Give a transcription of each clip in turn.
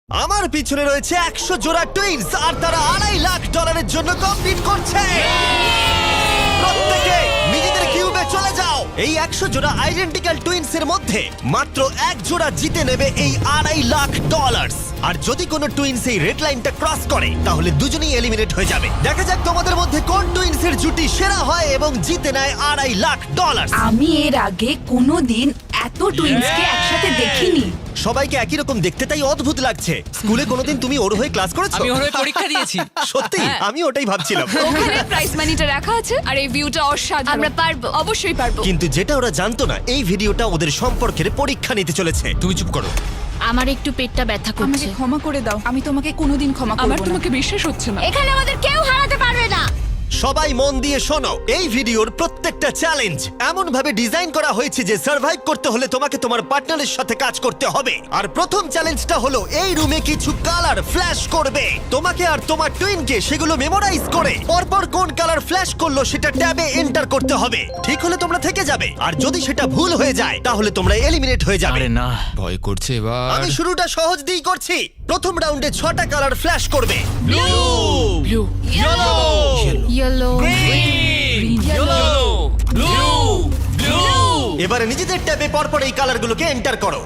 আমার পিছনে রয়েছে 100 জোড়া টুইনস আর তারা $2.5 লাখ জন্য কম্পিট করছে। প্রত্যেকে নিজেদের কিউবে চলে যাও। এই 100 জোড়া আইডেন্টিক্যাল টুইনস এর মধ্যে মাত্র এক জোড়া জিতে নেবে এই $2.5 লাখ। আর যদি কোনো টুইনস এই রেড লাইনটা ক্রস করে তাহলে দুজনেই এলিমিনেট হয়ে যাবে। দেখা যাক তোমাদের মধ্যে কোন টুইনস এর জুটি সেরা হয় এবং জিতে নেয় $2.5 লাখ। আমি এর আগে কোনোদিন এত টুইন্সকে একসাথে দেখিনি। সবাইকে একই রকম দেখতে, তাই অদ্ভুত লাগছে। স্কুলে কোনোদিন তুমি ওর হয়ে ক্লাস করেছো? আমি ওর হয়ে পরীক্ষা দিয়েছি। সত্যি? আমি ওটাই ভাবছিলাম। ওখানে প্রাইস মানিটা রাখা আছে আর এই ভিউটা অসাধারণ। আমরা পারবো, অবশ্যই পারবো। কিন্তু যেটা ওরা জানতো না, এই ভিডিওটা ওদের সম্পর্কের পরীক্ষা নিতে চলেছে। তুমি চুপ করো। আমার একটু পেটটা ব্যথা আমাকে করছে। ক্ষমা করে দাও, আমি তোমাকে কোনোদিন ক্ষমা করব না। আমার তোমাকে বিশ্বাস হচ্ছে না। এখানে আমাদের কেউ হারাতে পারবে না। সবাই মন দিয়ে শোনো, এই ভিডিওর প্রত্যেকটা চ্যালেঞ্জ এমন ভাবে ডিজাইন করা হয়েছে যে সার্ভাইভ করতে হলে তোমাকে তোমার পার্টনারের সাথে কাজ করতে হবে। আর প্রথম চ্যালেঞ্জটা হলো এই রুমে কিছু কালার ফ্ল্যাশ করবে। তোমাকে আর তোমার টুইনকে সেগুলো মেমোরাইজ করে পরপর কোন কালার ফ্ল্যাশ করলো সেটা ট্যাবে এন্টার করতে হবে। ঠিক হলে তোমরা থেকে যাবে, আর যদি সেটা ভুল হয়ে যায় তাহলে তোমরা এলিমিনেট হয়ে যাবে। আরে না, ভয় করছে এবার। আমি শুরুটা সহজ দিয়েই করছি। প্রথম রাউন্ডে 6টা কালার ফ্ল্যাশ করবে। Blue, yellow, yellow, yellow, blue, blue. এবারে নিজেদের ট্যাবে পরপর এই কালারগুলোকে এন্টার করো।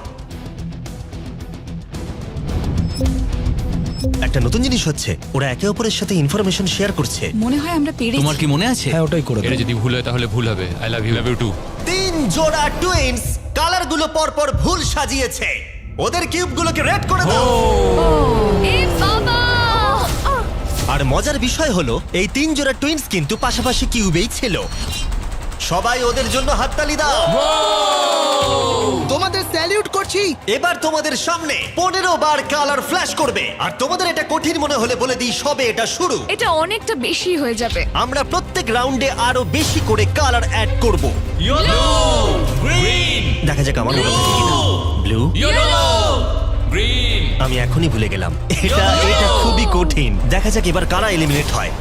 একটা নতুন জিনিস হচ্ছে, ওরা একে অপরের সাথে ইনফরমেশন শেয়ার করছে। মনে হয় আমরা পেরেছি। তোমার কি মনে আছে? হ্যাঁ, ওটাই করে দাও। এটা যদি ভুল হয় তাহলে ভুল হবে। I love you, love you too. 3 জোড়া টুইনস কালারগুলো পরপর ভুল সাজিয়েছে। ওদের কিউবগুলোকে রেড করে দাও। এ বাবা! আর মজার বিষয় হলো এই 3 জোড়া টুইনস কিন্তু পাশাপাশি কিউবেই ছিল। সবাই ওদের জন্য হাততালি দাও। তোমাদের স্যালিউট করছি। এবার তোমাদের সামনে 15 বার কালার ফ্ল্যাশ করবে। আর তোমাদের এটা কঠিন মনে হলে বলে দিই, সবে এটা শুরু। এটা অনেকটা বেশি হয়ে যাবে। আমরা প্রত্যেক রাউন্ডে আরো বেশি করে কালার অ্যাড করব। ইয়েলো, গ্রিন, দেখা যাক আমার মনে থাকে কিনা। Blue, yellow, green. আমি এখনই ভুলে গেলাম। এটা খুবই কঠিন। দেখা যাক এবার কারা এলিমিনেট হয়।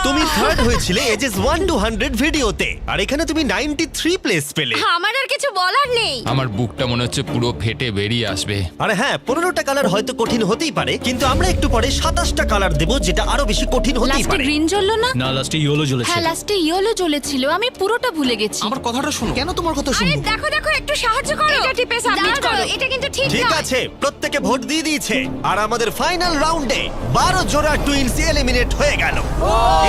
তুমি থার্ড হয়েছিলে এজেস 1 to 100 ভিডিওতে, আর এখানে তুমি 93 প্লেস পেলে। আমার আর কিছু বলার নেই। আমার বুকটা মনে হচ্ছে পুরো ফেটে বেরিয়ে আসবে। আরে হ্যাঁ, 15টা কালার হয়তো কঠিন হতেই পারে, কিন্তু আমরা একটু পরে 27টা কালার দেব, যেটা আরো বেশি কঠিন হতেই লাস্টে পারে। গ্রিন জ্বললো না? না, লাস্টে ইয়েলো জ্বলেছে। হ্যাঁ, লাস্টে ইয়েলো জ্বলেছিল। আমি পুরোটা ভুলে গেছি। আমার কথাটা শোনো। কেন তোমার কথা আরে শুনবো? দেখো দেখো, একটু সাহায্য করো। এটা টিপে সাবমিট করো। এটা কিন্তু ঠিক ঠিক নয়। আছে, প্রত্যেকে ভোট দিয়ে দিয়েছে, আর আমাদের ফাইনাল রাউন্ডে 12 জোড়া টুইনস এলিমিনেট হয়ে গেল।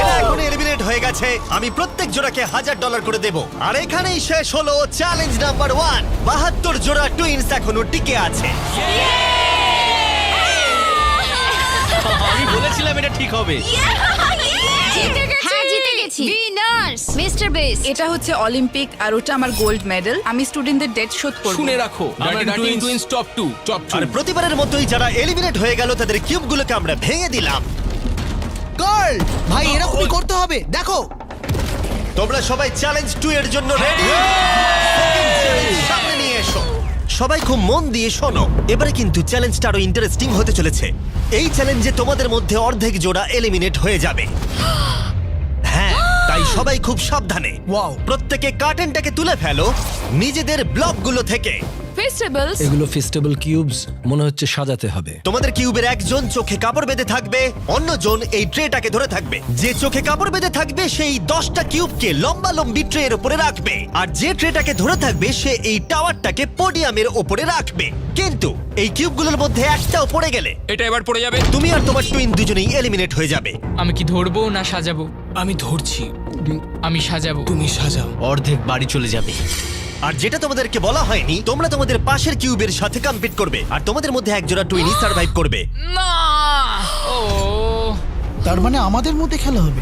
এরা এখন এলিমিনেট হয়ে গেছে। আমি প্রত্যেক জোড়াকে $1000 করে দেব। আর এখানেই শেষ হলো চ্যালেঞ্জ নাম্বার 1। 72 জোড়া টুইনস এখনো টিকে আছে। আমি বলেছিলাম এটা ঠিক হবে। জিতে গেছি। হ্যাঁ, জিতে গেছি। Winners mister base. এটা হচ্ছে অলিম্পিক আর ওটা আমার গোল্ড মেডেল। আমি স্টুডেন্টদের ডেট শোধ করব। শুনে রাখো, আমরা টুইন্স টপ 2, টপ 2। আর প্রতিবারের মতোই যারা এলিমিনেট হয়ে গেল তাদের কিউবগুলোকে আমরা ভেঙে দিলাম। গার্ল, ভাই এরকমই করতে হবে। দেখো, তোমরা সবাই চ্যালেঞ্জ 2 এর জন্য রেডি? সামনে নিয়ে এসো। সবাই খুব মন দিয়ে শোনো, এবারে কিন্তু চ্যালেঞ্জটা আরো ইন্টারেস্টিং হতে চলেছে। এই চ্যালেঞ্জে তোমাদের মধ্যে অর্ধেক জোড়া এলিমিনেট হয়ে যাবে। হ্যাঁ, তাই সবাই খুব সাবধানে। Wow. প্রত্যেকে কার্টেনটাকে তুলে ফেলো নিজেদের ব্লকগুলো থেকে। ফেস্টিভ্যালস। এগুলো ফেস্টিভ্যাল কিউবস, মনে হচ্ছে সাজাতে হবে। তোমাদের কিউবের একজন চোখে কাপড় বেঁধে থাকবে, অন্যজন এই ট্রেটাকে ধরে থাকবে। যে চোখে কাপড় বেঁধে থাকবে সেই 10টা কিউবকে লম্বা লম্বি ট্রের উপরে রাখবে, আর যে ট্রেটাকে ধরে থাকবে সে এই টাওয়ারটাকে পোডিয়ামের উপরে রাখবে। কিন্তু এই কিউবগুলোর মধ্যে একটাও পড়ে গেলে এটা এবার পড়ে যাবে। তুমি আর তোমার টুইন দুজনেই এলিমিনেট হয়ে যাবে। আমি কি ধরবো না সাজাবো? আমি ধরছি, আমি সাজাবো। তুমি সাজাও। অর্ধেক বাড়ি চলে যাবে। আর যেটা তোমাদেরকে বলা হয়নি, তোমরা তোমাদের পাশের কিউবের সাথে কম্পিট করবে, আর তোমাদের মধ্যে একজোড়া টুইনই সার্ভাইভ করবে। না, ও তার মানে আমাদের মধ্যে খেলা হবে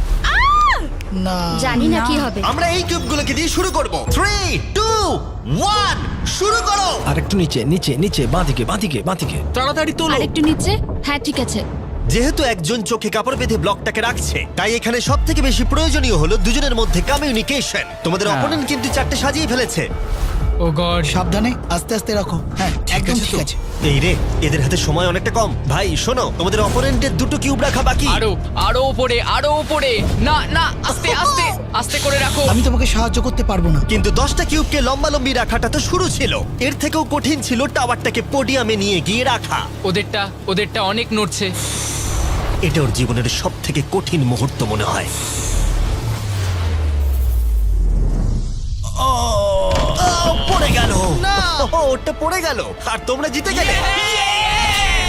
না। জানি না কি হবে। আমরা এই কিউবগুলোকে দিয়ে শুরু করব। 3, 2, 1 শুরু করো। আর একটু নিচে নিচে নিচে, বাঁদিকে বাঁদিকে বাঁদিকে। তাড়াতাড়ি তোলো। আরেকটু নিচে। হ্যাঁ, ঠিক আছে। যেহেতু একজন চোখে কাপড় বেঁধে ব্লকটাকে রাখছে, তাই এখানে সব থেকে বেশি প্রয়োজনীয় হলো দুজনের মধ্যে কমিউনিকেশন। তোমাদের অপোনেন্ট কিন্তু 4টে সাজিয়ে ফেলেছে। ও গড। সাবধানে, আস্তে আস্তে রাখো। হ্যাঁ, একদম আছে ঠিক তো? আছে। এই রে, এদের হাতে সময় অনেকটা কম। ভাই শোনো, তোমাদের অপোনেন্টের দুটো কিউব রাখা বাকি। আরো উপরে, আরো উপরে। না না, আস্তে আস্তে আস্তে করে রাখো। আমি তোমাকে সাহায্য করতে পারবো না। কিন্তু 10টা কিউবকে লম্বালম্বি রাখাটা তো শুরু ছিল, এর থেকেও কঠিন ছিল টাওয়ারটাকে পোডিয়ামে নিয়ে গিয়ে রাখা। ওদেরটা অনেক নড়ছে। এটা ওর জীবনের সব থেকে কঠিন মুহূর্ত মনে হয়। পড়ে গেল। ওটা পড়ে গেল আর তোমরা জিতে গেলে।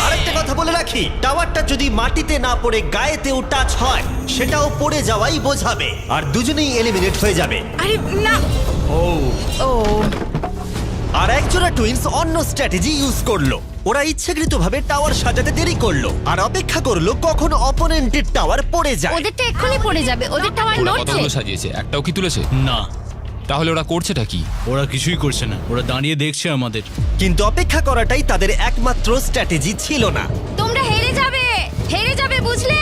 আরেকটা কথা বলে রাখি, টাওয়ারটা যদি মাটিতে না পড়ে গায়েতেও টাচ হয় সেটাও পড়ে যাওয়াই বোঝাবে, আর দুজনেই এলিমিনেট হয়ে যাবে। আরে না। ও আর একজোড়া টুইনস অন্য স্ট্র্যাটেজি ইউজ করলো। ওরা ইচ্ছাকৃতভাবে টাওয়ার সাজাতে দেরি করলো আর অপেক্ষা করলো কখন অপোনেন্টের টাওয়ার পড়ে যায়। ওদেরটা এক্ষুনি পড়ে যাবে, ওদের টাওয়ার ওরা নড়ছে। কতগুলো সাজিয়েছে, একটাও কি তুলেছে? না, তাহলে ওরা করছেটা কি? ওরা কিছুই করছে না, ওরা দাঁড়িয়ে দেখছে আমাদের। কিন্তু অপেক্ষা করাটাই তাদের একমাত্র স্ট্র্যাটেজি ছিল না। তোমরা হেরে যাবে বুঝলে?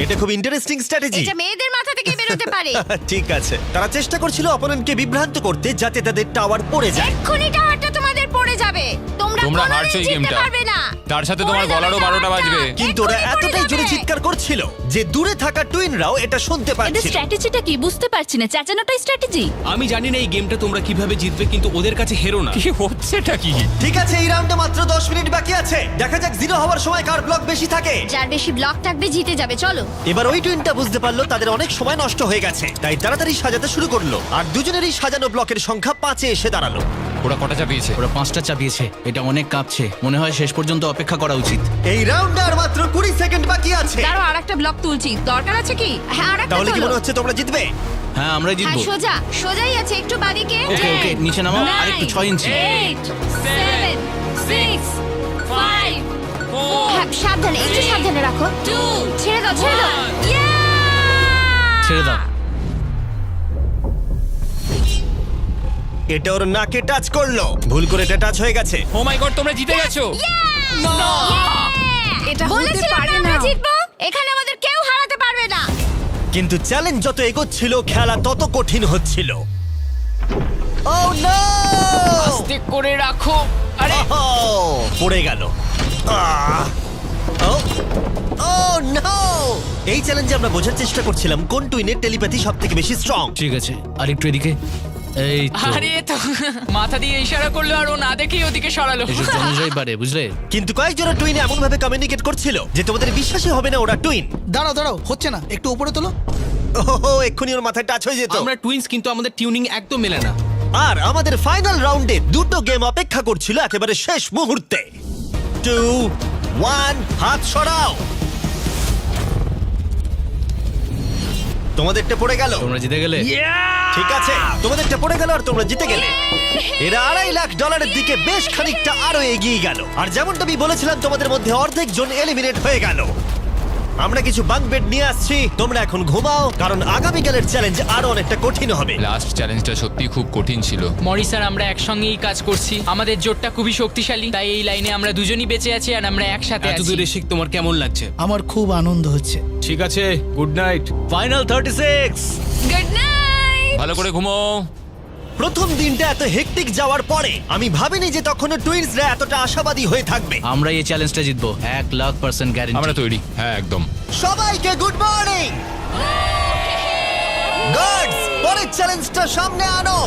এটা খুব ইন্টারেস্টিং স্ট্র্যাটেজি। এটা মেয়েদের মাথা থেকে বেরোতে পারে। ঠিক আছে, তারা চেষ্টা করছিল অপোনেন্টকে বিভ্রান্ত করতে যাতে তাদের টাওয়ার পড়ে যায়। এক্ষুনি টাওয়ারটা তোমাদের পড়ে যাবে। তোমরা তোমরা কোনোদিন হারছো এই জিততে গেমটা। পারবে না। তার সাথে তোমার পড়ে যাবে গলারও 12টা টাওয়ারটা। বাজবে। কিন্তু ওরা এক্ষুনি পড়ে এতটাই জোরে যাবে। চিৎকার করছিল যে দূরে থাকা টুইনরাও এটা শুনতে এদের পাচ্ছিল। স্ট্র্যাটেজিটা কি বুঝতে পারছি না, চেঁচানোটাই স্ট্র্যাটেজি। আমি জানি না এই গেমটা তোমরা কিভাবে জিতবে, কিন্তু ওদের কাছে হেরো না। কি হচ্ছেটা কি? ঠিক আছে, এই রাউন্ডে মাত্র 10 মিনিট বাকি আছে। দেখা যাক জিরো হওয়ার সময় কার ব্লক বেশি থাকে। যার বেশি ব্লক থাকবে জিতে যাবে। চলো। এবার ওই টুইনটা বুঝতে পারলো তাদের অনেক সময় নষ্ট হয়ে গেছে, তাই তাড়াতাড়ি সাজাতে শুরু করলো। আর দুজনেরই সাজানো ব্লকের সংখ্যা 5-এ এসে দাঁড়ালো। ওরা কটা চাপিয়েছে? ওরা 5টা চাপিয়েছে, এটা অনেক কাঁপছে। মনে হয় শেষ পর্যন্ত অপেক্ষা করা উচিত। এই রাউন্ডে আর মাত্র 20 সেকেন্ড বাকি আছে। তারও আরেকটা ব্লক তুলছি, দরকার আছে কি? হ্যাঁ, আরেকটা তাহলে কি তোলো। মনে হচ্ছে তোমরা জিতবে? হ্যাঁ, আমরাই হ্যাঁ, জিতবো। সোজাই আছে, একটু বাদিকে। ওকে ওকে, নিচে নামাও, আরেকটু 6 ইঞ্চি। 8 7 6 5 হ্যাঁ, সাবধানে, একটু সাবধানে রাখো। 2 ছেড়ে দাও। ছেড়ে দাও। এটা ওর নাকে টাচ করলো, ভুল করে এটা টাচ হয়ে গেছে। ও মাই গড, তোমরা জিতে গেছো। এটা হতে বলেছিলাম পারে না না। আমরা জিতবো। এখানে আমাদের কেউ হারাতে পারবে না। কিন্তু চ্যালেঞ্জ যত এগোচ্ছিল খেলা তত কঠিন হচ্ছিল। ও নো! আস্তে করে রাখো। আরে পড়ে গেল। নো! এই চ্যালেঞ্জে আমরা বোঝার চেষ্টা করছিলাম কোন টুইনের টেলিপ্যাথি সবথেকে বেশি স্ট্রং। ঠিক আছে, আরেকটু এদিকে। এই তো, আরে তো মাথা দিয়ে ইশারা করলো আর ও না দেখেই ওদিকে সরালো। এসব জনজয় পারে, বুঝলে? কিন্তু কয়েকজন টুইন এমন ভাবে কমিউনিকেট করছিল যে তোমাদের বিশ্বাসই হবে না ওরা টুইন। দাঁড়াও, হচ্ছে না, একটু উপরে তোলো। ওহো, এক্ষুনি ওর মাথায় টাচ হয়ে যেত। আমরা টুইনস, কিন্তু আমাদের টিউনিং একদম মেলে না। আর আমাদের ফাইনাল রাউন্ডে দুটো গেম অপেক্ষা করছিল একেবারে শেষ মুহূর্তে। 2 1 হাত সরাও। তোমাদেরটা পড়ে গেল। তোমরা জিতে গেলে। ঠিক আছে, তোমাদেরটা পড়ে গেল আর তোমরা জিতে গেলে। এরা $2.5 লাখ দিকে বেশ খানিকটা আরো এগিয়ে গেল। আর যেমনটা আমি বলেছিলাম, তোমাদের মধ্যে অর্ধেক জন এলিমিনেট হয়ে গেল। আমরা কিছু বাঙ্ক বেড নিয়ে আসছি, তোমরা এখন ঘুমাও, কারণ আগামীকালের চ্যালেঞ্জ আরো অনেকটা কঠিন হবে। লাস্ট চ্যালেঞ্জটা সত্যি খুব কঠিন ছিল। মরিস আর আমরা একসঙ্গেই কাজ করছি, আমাদের জোটটা খুবই শক্তিশালী, তাই এই লাইনে আমরা দুজনই বেঁচে আছি আর আমরা একসাথে এত আছি। দূরে শিখ, তোমার কেমন লাগছে? আমার খুব আনন্দ হচ্ছে। ঠিক আছে, good night. Final 36। Good night. ভালো করে ঘুমো। প্রথম দিনটা এত হেক্টিক যাওয়ার পরে আমি ভাবিনি যে তখনও টুইনসরা এতটা আশাবাদী হয়ে থাকবে। আমরা এই চ্যালেঞ্জটা জিতবো, 1,00,000% গ্যারান্টি। আমরা তৈরি, হ্যাঁ একদম। সবাইকে গুড মর্নিং। গার্ডস, পরের চ্যালেঞ্জটা সামনে আনো।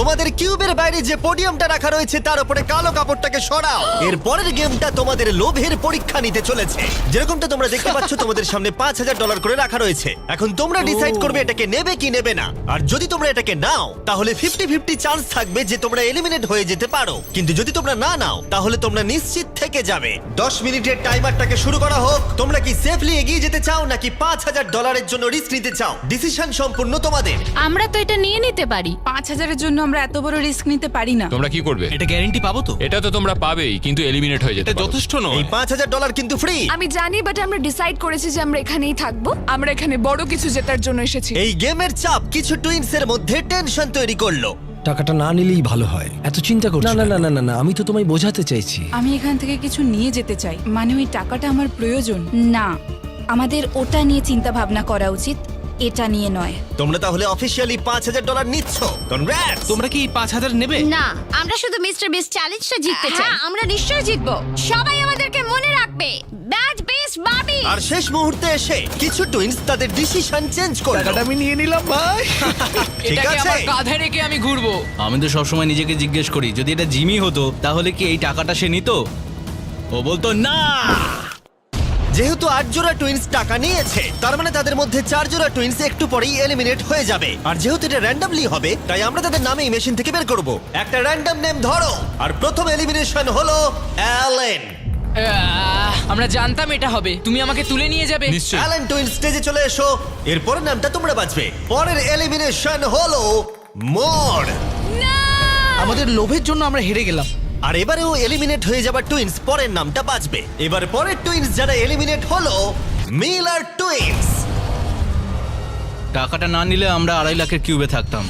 তোমাদের কিউবের বাইরে যে পোডিয়ামটা রাখা রয়েছে তার উপরে কালো কাপড়টাকে সরাও। এর পরের গেমটা তোমাদের লোভের পরীক্ষা নিতে চলেছে। যেরকমটা তোমরা দেখতে পাচ্ছ, তোমাদের সামনে $5,000 করে রাখা রয়েছে। এখন তোমরা ডিসাইড করবে এটাকে নেবে কি নেবে না। আর যদি তোমরা এটাকে নাও তাহলে 50-50 চান্স থাকবে যে তোমরা এলিমিনেট হয়ে যেতে পারো। কিন্তু যদি তোমরা না নাও তাহলে তোমরা নিশ্চিত থেকে যাবে। 10 মিনিটের টাইমারটাকে শুরু করা হোক। তোমরা কি সেফলি এগিয়ে যেতে চাও নাকি $5,000 জন্য রিস্ক নিতে চাও? ডিসিশন সম্পূর্ণ তোমাদের। আমরা তো এটা নিয়ে নিতে পারি। 5,000-এর জন্য আমরা এত বড় রিস্ক নিতে পারি না। তোমরা কি করবে? এটা গ্যারান্টি পাবো তো? এটা তো তোমরা পাবেই, কিন্তু এলিমিনেট হয়ে যেতে এটা পারো। যথেষ্ট এই নয়। $5,000 কিন্তু ফ্রি। আমি জানি, বাট আমরা ডিসাইড করেছি যে আমরা এখানেই থাকবো। আমরা এখানে বড় কিছু জেতার জন্য এসেছি। এই গেমের চাপ কিছু টুইনসের মধ্যে টেনশন তৈরি করলো। টাকাটা না নিলেই ভালো হয়। এত চিন্তা করছো? না না না না না, আমি তো তোমায় বোঝাতে চাইছি। আমি এখান থেকে কিছু নিয়ে যেতে চাই, মানে ওই টাকাটা আমার প্রয়োজন। না, আমাদের ওটা নিয়ে চিন্তা ভাবনা করা উচিত। এটা নিয়ে নয়। তোমরা তাহলে অফিসিয়ালি $5,000 নিচ্ছ। কনগ্রাটস। তোমরা কি 5,000 নেবে? না, আমরা শুধু মিস্টার বিস্ট চ্যালেঞ্জটা জিততে চাই। আমরা নিশ্চয়ই জিতবো। সবাই আমাদেরকে মনে রাখবে। ব্যাড বেস্ট বাবি। আর শেষ মুহূর্তে এসে কিছু টুইনস তাদের ডিসিশন চেঞ্জ করলো। টাকাটা আমি নিয়ে নিলাম ভাই। ঠিক এটাকে আছে। আমার কাঁধে রেখে আমি ঘুরবো। আমি তো সবসময় নিজেকে জিজ্ঞেস করি যদি এটা জিমি হতো তাহলে কি এই টাকাটা সে নিত? ও বলতো না। যেহেতু 8 জোড়া টুইনস টাকা নিয়েছে, তার মানে তাদের মধ্যে 4 জোড়া টুইনস একটু পরেই এলিমিনেট হয়ে যাবে। আর যেহেতু এটা র্যান্ডমলি হবে, তাই আমরা তাদের নামে এই মেশিন থেকে বের করব। একটা র্যান্ডম নেম ধরো। আর প্রথম এলিমিনেশন হলো অ্যালেন। আমরা জানতাম এটা হবে। তুমি আমাকে তুলে নিয়ে যাবে। নিশ্চয়ই। অ্যালেন টুইনস স্টেজে চলে এসো। এরপর নামটা তোমরা বাঁচবে। পরের এলিমিনেশন হলো মোর। আমাদের লোভের জন্য আমরা হেরে গেলাম। আর এবারেও এলিমিনেট হয়ে যাবার টুইনস পরের নামটা বাঁচবে। এবার পরের টুইনস যারা এলিমিনেট হলো মিলার টুইনস। টাকাটা না নিলে আমরা 2.5 লাখের কিউবে থাকতাম।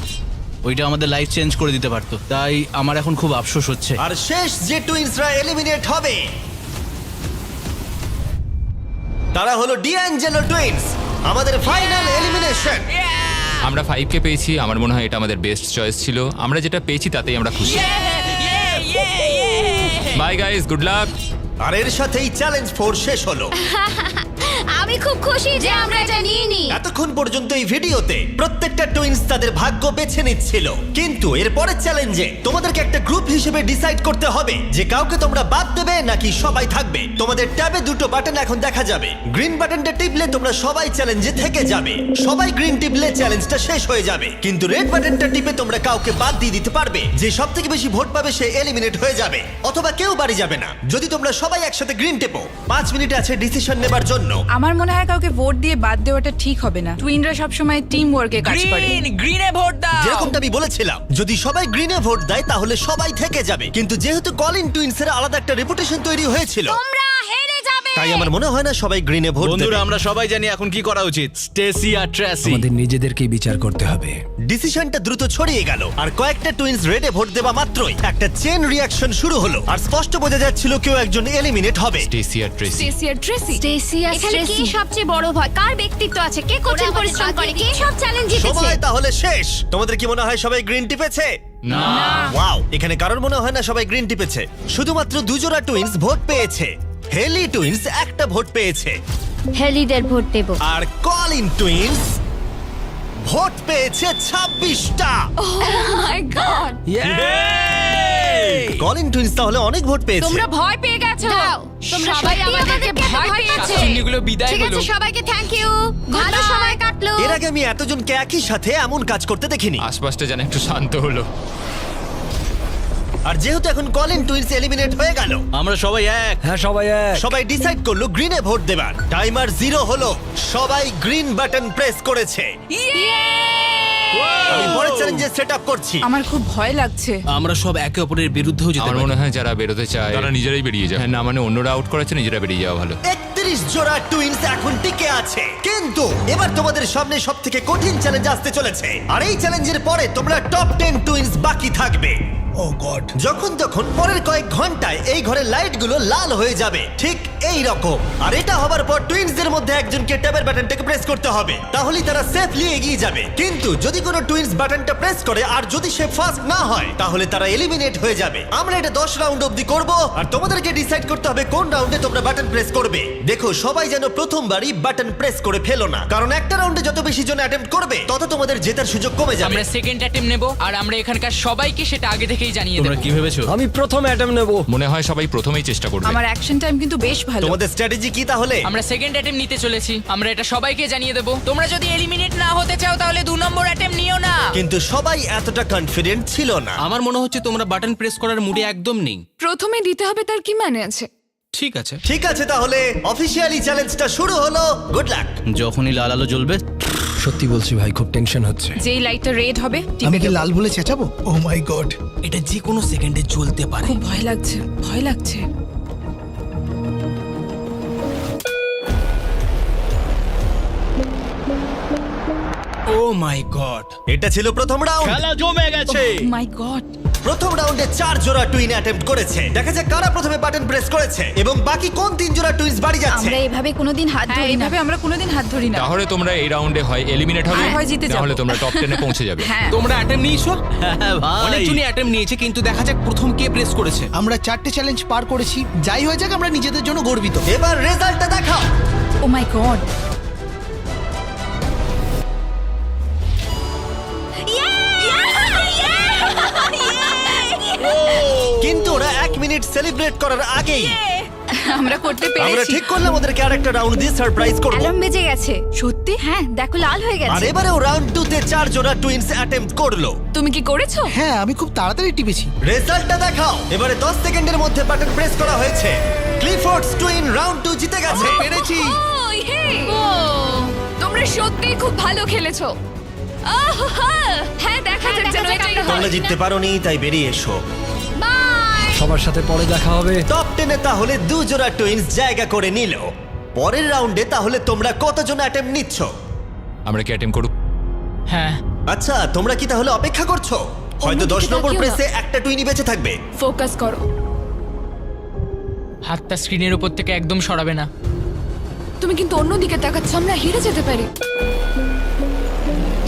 ওইটা আমাদের লাইফ চেঞ্জ করে দিতে পারতো। তাই আমার এখন খুব আফসোস হচ্ছে। আর শেষ যে টুইনসরা এলিমিনেট হবে তারা হলো ডিঅ্যাঞ্জেলো টুইনস। আমাদের ফাইনাল এলিমিনেশন। আমরা 5কে পেয়েছি, আমার মনে হয় এটা আমাদের বেস্ট চয়েস ছিল। আমরা যেটা পেয়েছি তাতেই আমরা খুশি। Bye guys, good luck. আর এর সাথেই চ্যালেঞ্জ 4 শেষ হলো। আমি খুব খুশি যে আমরা এটা নিয়ে নি। এতক্ষণ পর্যন্ত এই ভিডিওতে প্রত্যেকটা টুইনস তাদের ভাগ্য বেছে নিচ্ছিল, কিন্তু এর পরের চ্যালেঞ্জে তোমাদেরকে একটা গ্রুপ হিসেবে ডিসাইড করতে হবে যে কাউকে তোমরা বাদ দেবে নাকি সবাই থাকবে। তোমাদের ট্যাবে দুটো বাটন এখন দেখা যাবে। গ্রিন বাটনটা টিপলে তোমরা সবাই চ্যালেঞ্জে থেকে যাবে। সবাই গ্রিন টিপলে চ্যালেঞ্জটা শেষ হয়ে যাবে। কিন্তু রেড বাটনটা টিপে তোমরা কাউকে বাদ দিয়ে দিতে পারবে। যে সবথেকে বেশি ভোট পাবে সে এলিমিনেট হয়ে যাবে, অথবা কেউ বাড়ি যাবে না। যদি তোমরা সবাই একসাথে গ্রিন টেপো, 5 মিনিট আছে ডিসিশন নেবার জন্য। আমার মনে হয় কাউকে ভোট দিয়ে বাদ দেওয়াটা ঠিক হবে না। টুইনরা সবসময় টিম ওয়ার্কে কাজ করে। গ্রিনে ভোট দাও। যেরকমটা আমি বলেছিলাম, যদি সবাই গ্রিনে ভোট দেয় তাহলে সবাই থেকে যাবে। কিন্তু যেহেতু কলিন টুইনসের আলাদা একটা রেপুটেশন তৈরি হয়েছিল, তোমরা হেরে যাবে। তাই আমার মনে হয় না সবাই গ্রিনে ভোট বন্ধুরা, দেবে। আমরা সবাই জানি এখন কি করা উচিত। স্টেসি আর ট্রেসি। আমাদের নিজেদেরকেই বিচার করতে হবে। ডিসিশনটা দ্রুত ছড়িয়ে গেল, আর কয়েকটা টুইনস রেডে ভোট দেওয়া মাত্রই একটা চেন রিঅ্যাকশন শুরু হলো। আর স্পষ্ট বোঝা যাচ্ছিল কেউ একজন এলিমিনেট হবে। স্টেসি আর ট্রেসি। স্টেসি আর ট্রেসি। স্টেসি আর এখানে কে সবচেয়ে বড় ভয়? কার ব্যক্তিত্ব আছে? কে কঠিন পরিশ্রম করে? কে সব চ্যালেঞ্জ জিতেছে? সময় তাহলে শেষ। তোমাদের কি মনে হয় সবাই গ্রিন টিপেছে? না। ওয়াও, এখানে কারোর মনে হয় না সবাই গ্রিন টিপেছে। শুধুমাত্র 2 জোড়া টুইনস ভোট পেয়েছে। হেলি টুইনস একটা ভোট পেয়েছে, হেলিদের ভোট দেব। আর কলিন টুইনস ভোট পেয়েছে 26টা। মাই গড। কলিন টুইনস তাহলে অনেক ভোট পেয়েছে। তোমরা ভয় পেয়ে গেছো। দাও, তোমরা সবাই সত্যি আমাদেরকে ভয় পেয়েছে। চিমনিগুলো বিদায় ঠিক হলো। আছে, সবাইকে থ্যাংক ইউ। ভালো সময় কাটলো। এর আগে আমি এতজনকে একই সাথে এমন কাজ করতে দেখিনি। আশপাশটা যেন একটু শান্ত হলো। আর যেহেতু এখন কলিন টুইনস এলিমিনেট হয়ে গেল, আমরা সবাই এক। হ্যাঁ, সবাই এক। সবাই ডিসাইড করলো গ্রিনে ভোট দেবার। টাইমার 0 হলো। সবাই গ্রিন বাটন প্রেস করেছে। আমি পরের চ্যালেঞ্জে সেটআপ করছি। আমার খুব ভয় লাগছে। আমরা সব একে অপরের বিরুদ্ধেও যেতে আমার পারি। মনে হয় যারা বেরোতে চায় তারা নিজেরাই বেরিয়ে যায়। হ্যাঁ, না মানে অন্যরা আউট করেছে, নিজেরা বেরিয়ে যাওয়া ভালো। 31 জোড়া টুইনস এখন টিকে আছে, কিন্তু এবার তোমাদের সামনে সবথেকে কঠিন চ্যালেঞ্জ আসতে চলেছে। আর এই চ্যালেঞ্জের পরে তোমরা টপ 10 টুইনস বাকি থাকবে। ও গড। যখন তখন পরের কয়েক ঘন্টায় এই ঘরের লাইটগুলো লাল হয়ে যাবে, ঠিক এই রকম। আর এটা হবার পর টুইনসদের মধ্যে একজনকে ট্যাবের বাটনটাকে প্রেস করতে হবে, তাহলেই তারা সেফলি এগিয়ে যাবে। কিন্তু যদি কোনো টুইনস বাটনটা প্রেস করে আর যদি সে ফার্স্ট না হয়, তাহলে তারা এলিমিনেট হয়ে যাবে। আমরা এটা 10 রাউন্ড অবধি করব, আর তোমাদেরকে ডিসাইড করতে হবে কোন রাউন্ডে তোমরা বাটন প্রেস করবে। দেখো, সবাই যেন প্রথমবারই বাটন প্রেস করে ফেলো না, কারণ একটা রাউন্ডে যত বেশি জন অ্যাটেম্প্ট করবে তত তোমাদের জেতার সুযোগ কমে যাবে। আমরা সেকেন্ড অ্যাটেম্প নেব, আর আমরা এখানকার সবাইকে সেটা আগে থেকেই জানিয়ে তোমরা দেব। কি ভেবেছো? আমি প্রথম অ্যাটেম্প নেব। মনে হয় সবাই প্রথমেই চেষ্টা করবে। আমার অ্যাকশন টাইম কিন্তু বেশ ভালো। তোমাদের স্ট্র্যাটেজি কি তাহলে? আমরা সেকেন্ড অ্যাটেম্প নিতে চলেছি। আমরা এটা সবাইকে জানিয়ে দেব। তোমরা যদি এলিমিনেট না হতে চাও তাহলে 2 নম্বর অ্যাটেম্প নিও না। কিন্তু সবাই এতটা কনফিডেন্ট ছিল না। আমার মনে হচ্ছে তোমরা বাটন প্রেস করার মুডে একদম নেই। প্রথমে দিতে হবে তার কি মানে আছে? ঠিক আছে, ঠিক আছে, তাহলে অফিসিয়ালি চ্যালেঞ্জটা শুরু হলো। Good luck. যখনই লাল আলো জ্বলবে সত্যি বলছি ভাই, খুব টেনশন হচ্ছে। যেই লাইটটা রেড হবে টিপে আমি কি দেবো। লাল বলে চেঁচাবো? ও মাই গড। এটা যে কোনো সেকেন্ডে জ্বলতে পারে। খুব ভয় লাগছে, ভয় লাগছে। ও মাই গড, এটা ছিল প্রথম রাউন্ড। খেলা জমে গেছে। মাই গড। প্রথম রাউন্ডে 4 জোড়া টুইন অ্যাটেম্প্ট করেছে। দেখা যাক কারা প্রথমে বাটন প্রেস করেছে এবং বাকি কোন 3 জোড়া টুইনস বাড়ি যাচ্ছে। আমরা এভাবে কোনোদিন হাত হ্যাঁ ধরি না। এইভাবে আমরা কোনোদিন হাত ধরি না। তাহলে তোমরা এই রাউন্ডে হয় এলিমিনেট হবে, হয় জিতে যাবো। তাহলে তোমরা টপ 10 এ পৌঁছে যাবে। হ্যাঁ তোমরা অ্যাটেম্প নিয়েছো? অনেকজনই অ্যাটেম্প নিয়েছে, কিন্তু দেখা যাক প্রথম কে প্রেস করেছে। আমরা 4টে চ্যালেঞ্জ পার করেছি, যাই হয়ে যাক আমরা নিজেদের জন্য গর্বিত। এবার রেজাল্টটা দেখাও। ও মাই গড। কিন্তু ওরা 1 মিনিট সেলিব্রেট করার আগেই আমরা করতে আমরা পেরেছি। ঠিক করলাম ওদেরকে আরেকটা রাউন্ড দিয়ে সারপ্রাইজ করব। অ্যালার্ম বেজে গেছে। সত্যি? হ্যাঁ দেখো লাল হয়ে আর গেছে। এবারেও রাউন্ড 2 তে 4 জোড়া টুইনস অ্যাটেম্প্ট করলো। তুমি কি করেছো? হ্যাঁ, আমি খুব তাড়াতাড়ি টিপেছি। রেজাল্টটা দেখাও। এবারে 10 সেকেন্ডের মধ্যে বাটন প্রেস করা হয়েছে। ক্লিফোর্ডস টুইন রাউন্ড 2 জিতে গেছে। পেরেছি। ও, ইয়ে! তোমরা সত্যিই খুব ভালো খেলেছো। আহা! হ্যাঁ দেখা যাক যেন এটাই হয়। তোমরা জিততে পারোনি, তাই বেরিয়ে এসো। বাই। সবার সাথে পরে দেখা হবে। টপ 10 এ তাহলে 2 জোড়া টুইনস জায়গা করে নিল। পরের রাউন্ডে তাহলে তোমরা কতজন অ্যাটেম্প্ট নিচ্ছ? আমরা কি অ্যাটেম্প করব? হ্যাঁ আচ্ছা, তোমরা কি তাহলে অপেক্ষা করছো? হয়তো 10 অন্যদিকে নম্বর তাকিও না। প্রেসে একটা টুইনই বেঁচে থাকবে। ফোকাস করো। হাতটা স্ক্রিনের উপর থেকে একদম সরাবে না। তুমি কিন্তু অন্যদিকে তাকাচ্ছ, আমরা হেরে যেতে পারি।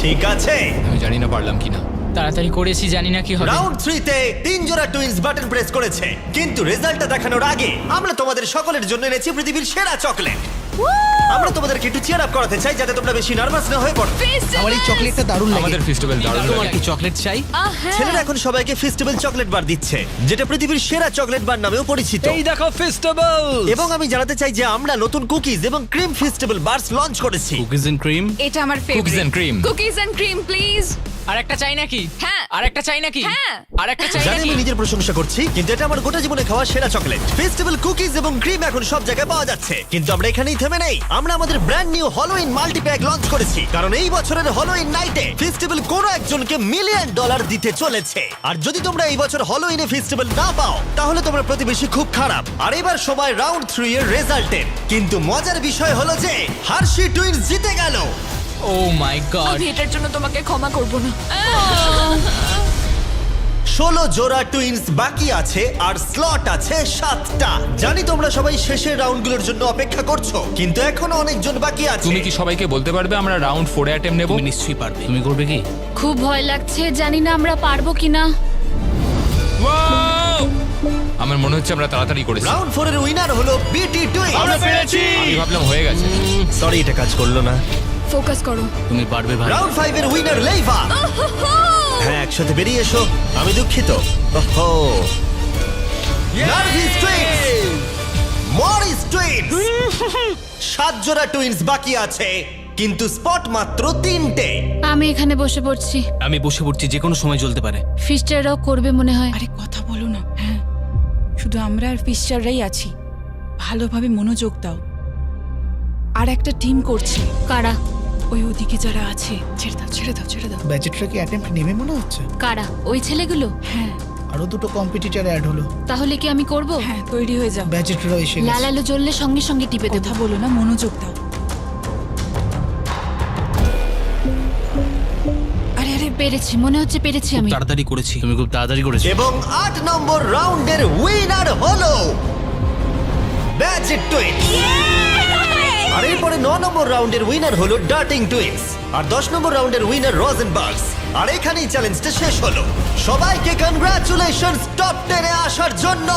ঠিক আছে। আমি জানি না পারলাম কিনা। তাড়াতাড়ি করেছি, জানি না কি হবে। রাউন্ড 3 তে 3 জোড়া টুইনস বাটন প্রেস করেছে, কিন্তু রেজাল্টটা দেখানোর আগে আমরা তোমাদের সকলের জন্য এনেছি পৃথিবীর সেরা চকলেট। আমরা তোমাদেরকে একটু চিয়ার আপ করাতে চাই যাতে তোমরা বেশি নার্ভাস না হয়ে পড়ো। আমার এই চকলেটটা দারুণ লাগে। আমাদের ফেস্টিভ্যাল দারুণ তোমার লাগে। কি চকলেট চাই? ছেলেরা এখন সবাইকে ফেস্টিভ্যাল চকলেট বার দিচ্ছে, যেটা পৃথিবীর সেরা চকলেট বার নামেও পরিচিত। এই দেখো ফেস্টিভ্যাল। এবং আমি জানাতে চাই যে আমরা নতুন কুকিজ এবং ক্রিম ফেস্টিভ্যাল বার্স লঞ্চ করেছি। Cookies and cream. এটা আমার cookies favourite. And cream. Cookies and cream please. আরেকটা চাই নাকি? হ্যাঁ। আরেকটা চাই নাকি? হ্যাঁ। আরেকটা চাই জানি নাকি? আমি নিজের প্রশংসা করছি, কিন্তু এটা আমার গোটা জীবনে খাওয়া সেরা চকলেট। ফেস্টিভ্যাল কুকিজ এবং ক্রিম এখন সব জায়গায় পাওয়া যাচ্ছে, কিন্তু আমরা এখানেই থেমে নেই। আমরা আমাদের ব্র্যান্ড নিউ হলোউইন মাল্টিপ্যাক লঞ্চ করেছি, কারণ এই বছরের হলোউইন নাইটে ফেস্টিভ্যাল কোনো একজনকে $1 মিলিয়ন দিতে চলেছে। আর যদি তোমরা এই বছর হলোউইনে ফেস্টিভ্যাল না পাও, তাহলে তোমরা প্রতিবেশী খুব খারাপ। আর এবার সময় রাউন্ড 3 এর রেজাল্টের। কিন্তু মজার বিষয় হলো যে হার্শি টুইনস জিতে গেল। ও মাই গড। আমি এটার জন্য তোমাকে ক্ষমা করব না। 16 জোড়া টুইনস বাকি আছে আর স্লট আছে 7টা। জানি তোমরা সবাই শেষের রাউন্ডগুলোর জন্য অপেক্ষা করছো, কিন্তু এখনো অনেকজন বাকি আছে। তুমি কি সবাইকে বলতে পারবে আমরা রাউন্ড 4 এ অ্যাটেম্প নেব? তুমি নিশ্চয়ই পারবে। তুমি করবে কি? খুব ভয় লাগছে, জানি না আমরা পারবো কিনা। Wow! আমার মনে হচ্ছে আমরা তাড়াতাড়ি করেছি। রাউন্ড 4 এর উইনার হলো বিটি টুইনস। আমরা পেরেছি। আমি ভাবলাম হয়ে গেছে। সরি, এটা কাজ করলো না। ফোকাস করো। তুমি পারবে ভাই। রাউন্ড 5 এর উইনার লেইভা। হ্যাঁ, একসাথে বেরিয়ে এসো। আমি দুঃখিত। ওহো, নার্ভিস টুইনস, মরিস টুইনস। 7 জোড়া টুইনস বাকি আছে, কিন্তু স্পট মাত্র 3টে। আমি এখানে বসে পড়ছি। আমি বসে পড়ছি, যে কোনো সময় জ্বলতে পারে। ফিস্টাররাও করবে মনে হয়। আরে কথা বলো না। হ্যাঁ শুধু আমরা আর ফিশাররাই আছি, ভালোভাবে মনোযোগ দাও। আর একটা টিম করছে, কারা? ওই ওদিকে যারা আছে। ছেড়ে দাও ছেড়ে দাও ছেড়ে দাও। ব্যাচেটরা কি অ্যাটেম্প্ট নেবে মনে হচ্ছে? কারা? ওই ছেলেগুলো? হ্যাঁ আরো 2টো কম্পিটিটর অ্যাড হলো। তাহলে কি আমি করব? হ্যাঁ তৈরি হয়ে যাও। ব্যাচেটরা এসে গেছে। লাল আলো জ্বললে সঙ্গে সঙ্গে টিপে দেবো। কথা বলো না, মনোযোগ দাও। আরে আরে পেরেছি, মনে হচ্ছে পেরেছি আমি। তাড়াতাড়ি করেছি। তুমি খুব তাড়াতাড়ি করেছো। এবং 8 নম্বর রাউন্ডের উইনার হলো ব্যাচেট টুইনস। আর এরপরে 9 নম্বর রাউন্ডের উইনার হলো ডার্টিং টুইনস। আর 10 নম্বর রাউন্ডের উইনার রোজেনবার্গস। আর এখানেই চ্যালেঞ্জটা শেষ হলো। সবাইকে কনগ্রাচুলেশনস টপ 10 এ আসার জন্য।